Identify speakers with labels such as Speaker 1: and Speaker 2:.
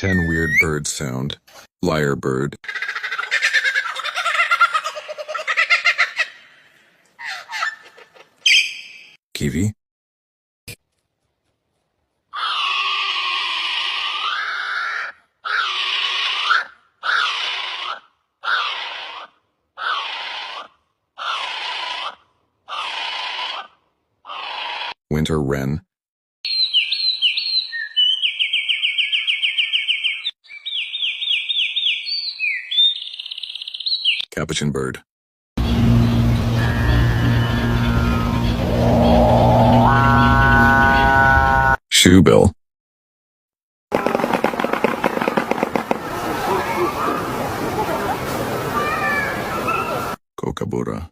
Speaker 1: 10 weird bird sound. Lyre bird. Kiwi. Winter wren. Capuchin bird. Shoebill. Kookaburra.